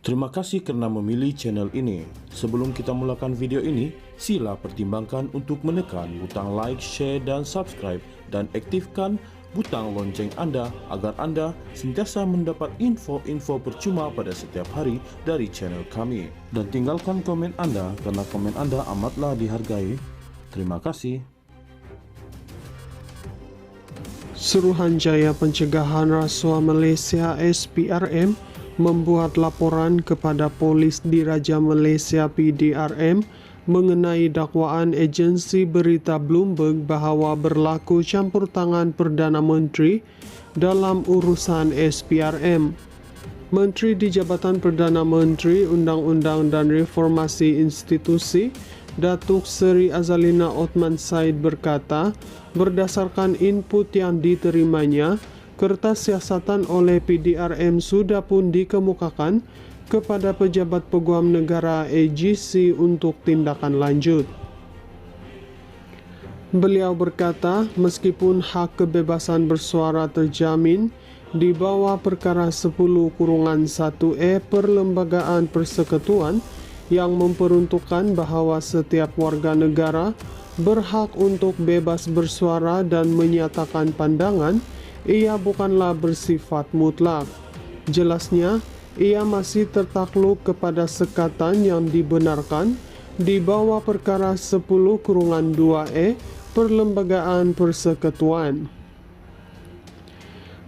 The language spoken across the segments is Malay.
Terima kasih karena memilih channel ini. Sebelum kita mulakan video ini, sila pertimbangkan untuk menekan butang like, share, dan subscribe, dan aktifkan butang lonceng Anda agar Anda sentiasa mendapat info-info percuma pada setiap hari dari channel kami. Dan tinggalkan komen Anda karena komen Anda amatlah dihargai. Terima kasih. Suruhanjaya Pencegahan Rasuah Malaysia SPRM membuat laporan kepada Polis Diraja Malaysia PDRM mengenai dakwaan agensi berita Bloomberg bahawa berlaku campur tangan Perdana Menteri dalam urusan SPRM. Menteri di Jabatan Perdana Menteri Undang-Undang dan Reformasi Institusi, Datuk Seri Azalina Othman Said berkata, berdasarkan input yang diterimanya, kertas siasatan oleh PDRM sudah pun dikemukakan kepada Pejabat Peguam Negara AGC untuk tindakan lanjut. Beliau berkata, meskipun hak kebebasan bersuara terjamin di bawah perkara 10-1E Perlembagaan Persekutuan yang memperuntukkan bahawa setiap warga negara berhak untuk bebas bersuara dan menyatakan pandangan, ia bukanlah bersifat mutlak. Jelasnya, ia masih tertakluk kepada sekatan yang dibenarkan di bawah perkara 10-2E Perlembagaan Persekutuan.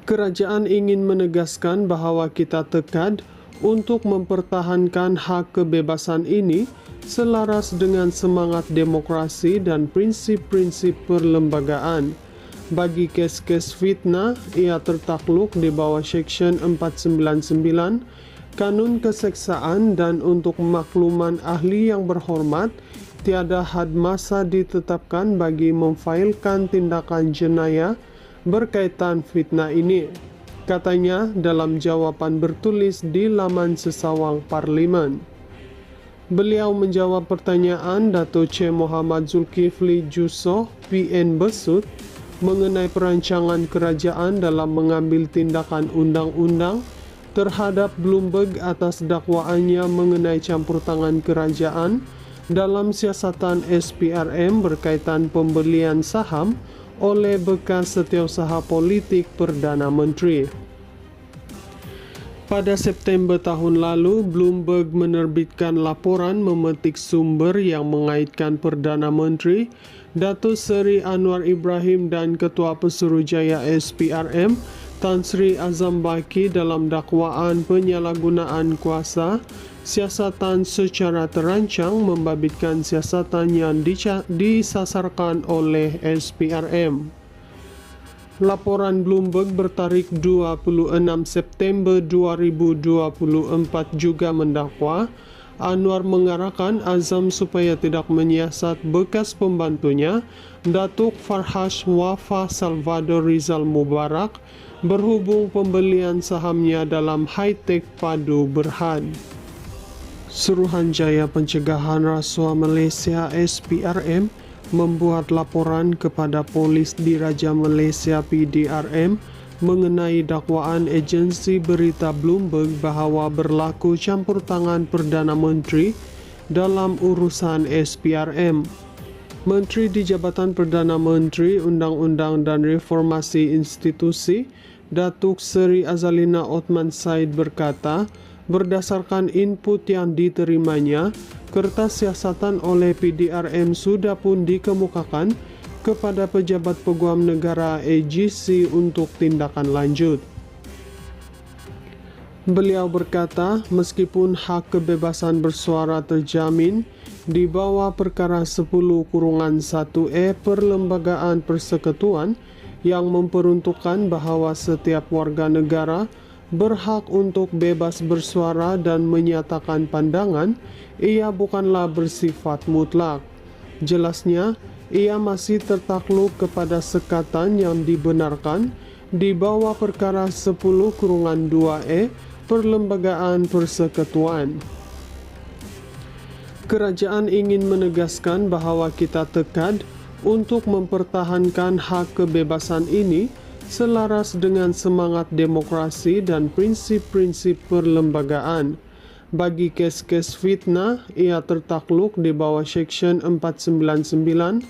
Kerajaan ingin menegaskan bahawa kita tekad untuk mempertahankan hak kebebasan ini selaras dengan semangat demokrasi dan prinsip-prinsip perlembagaan. Bagi kes-kes fitnah, ia tertakluk di bawah Seksyen 499 Kanun Keseksaan, dan untuk makluman ahli yang berhormat, tiada had masa ditetapkan bagi memfailkan tindakan jenayah berkaitan fitnah ini, katanya dalam jawapan bertulis di laman sesawang Parlimen. Beliau menjawab pertanyaan Dato' C. Muhammad Zulkifli Jusoh PN Besut mengenai perancangan kerajaan dalam mengambil tindakan undang-undang terhadap Bloomberg atas dakwaannya mengenai campur tangan kerajaan dalam siasatan SPRM berkaitan pembelian saham oleh bekas setiausaha politik Perdana Menteri. Pada September tahun lalu, Bloomberg menerbitkan laporan memetik sumber yang mengaitkan Perdana Menteri Datuk Seri Anwar Ibrahim dan Ketua Pesuruhjaya SPRM Tan Sri Azam Baki dalam dakwaan penyalahgunaan kuasa siasatan secara terancang membabitkan siasatan yang disasarkan oleh SPRM. Laporan Bloomberg bertarikh 26 September 2024 juga mendakwa Anwar mengarahkan Azam supaya tidak menyiasat bekas pembantunya Datuk Farhash Wafa Salvador Rizal Mubarak berhubung pembelian sahamnya dalam High-Tech Padu Berhad. Suruhanjaya Pencegahan Rasuah Malaysia SPRM membuat laporan kepada Polis Diraja Malaysia PDRM mengenai dakwaan agensi berita Bloomberg bahawa berlaku campur tangan Perdana Menteri dalam urusan SPRM. Menteri di Jabatan Perdana Menteri Undang-Undang dan Reformasi Institusi, Datuk Seri Azalina Othman Said berkata, berdasarkan input yang diterimanya, kertas siasatan oleh PDRM sudah pun dikemukakan kepada Pejabat Peguam Negara AGC untuk tindakan lanjut. Beliau berkata, meskipun hak kebebasan bersuara terjamin di bawah perkara 10-1E Perlembagaan Persekutuan yang memperuntukkan bahawa setiap warga negara berhak untuk bebas bersuara dan menyatakan pandangan, ia bukanlah bersifat mutlak. Jelasnya, ia masih tertakluk kepada sekatan yang dibenarkan di bawah perkara 10-2E Perlembagaan Persekutuan. Kerajaan ingin menegaskan bahawa kita tekad untuk mempertahankan hak kebebasan ini selaras dengan semangat demokrasi dan prinsip-prinsip perlembagaan. Bagi kes-kes fitnah, ia tertakluk di bawah Section 499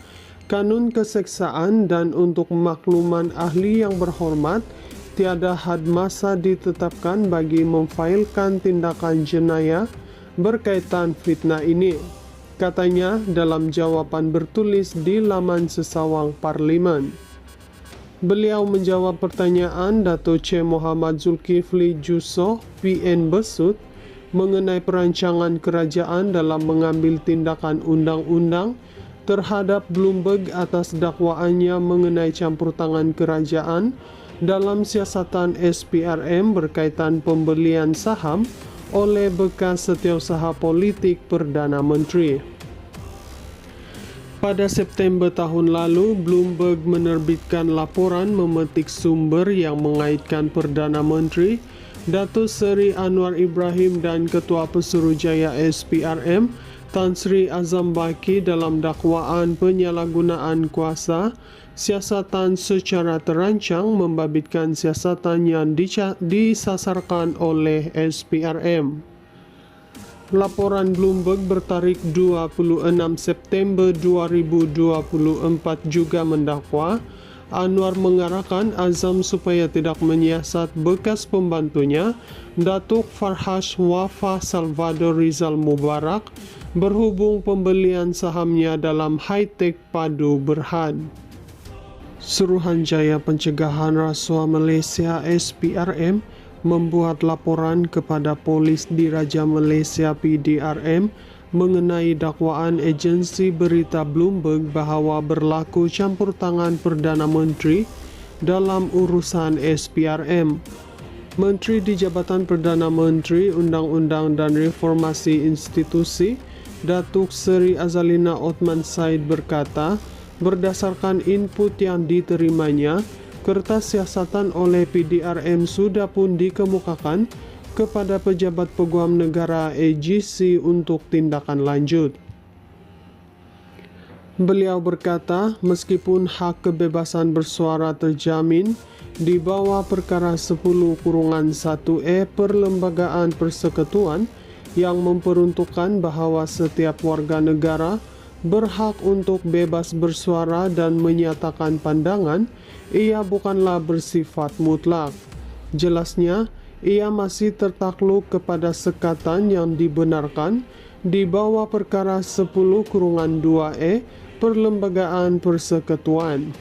Kanun Keseksaan, dan untuk makluman ahli yang berhormat, tiada had masa ditetapkan bagi memfailkan tindakan jenayah berkaitan fitnah ini, katanya dalam jawaban bertulis di laman sesawang Parlimen. Beliau menjawab pertanyaan Dato' C. Muhammad Zulkifli Jusoh, PN Besut, mengenai perancangan kerajaan dalam mengambil tindakan undang-undang terhadap Bloomberg atas dakwaannya mengenai campur tangan kerajaan dalam siasatan SPRM berkaitan pembelian saham oleh bekas setiausaha politik Perdana Menteri. Pada September tahun lalu, Bloomberg menerbitkan laporan memetik sumber yang mengaitkan Perdana Menteri Datuk Seri Anwar Ibrahim dan Ketua Pesuruhjaya SPRM Tan Sri Azam Baki dalam dakwaan penyalahgunaan kuasa siasatan secara terancang membabitkan siasatan yang disasarkan oleh SPRM. Laporan Bloomberg bertarikh 26 September 2024 juga mendakwa Anwar mengarahkan Azam supaya tidak menyiasat bekas pembantunya, Datuk Farhash Wafa Salvador Rizal Mubarak, berhubung pembelian sahamnya dalam High-Tech Padu Berhad. Suruhanjaya Pencegahan Rasuah Malaysia SPRM membuat laporan kepada Polis Diraja Malaysia PDRM mengenai dakwaan agensi berita Bloomberg bahawa berlaku campur tangan Perdana Menteri dalam urusan SPRM. Menteri di Jabatan Perdana Menteri, Undang-Undang dan Reformasi Institusi, Datuk Seri Azalina Othman Said berkata, berdasarkan input yang diterimanya, kertas siasatan oleh PDRM sudah pun dikemukakan kepada pejabat peguam negara AGC untuk tindakan lanjut. Beliau berkata, meskipun hak kebebasan bersuara terjamin di bawah perkara 10-1E Perlembagaan Persekutuan yang memperuntukkan bahawa setiap warga negara berhak untuk bebas bersuara dan menyatakan pandangan, ia bukanlah bersifat mutlak. Jelasnya, ia masih tertakluk kepada sekatan yang dibenarkan di bawah perkara 10-2E Perlembagaan Persekutuan.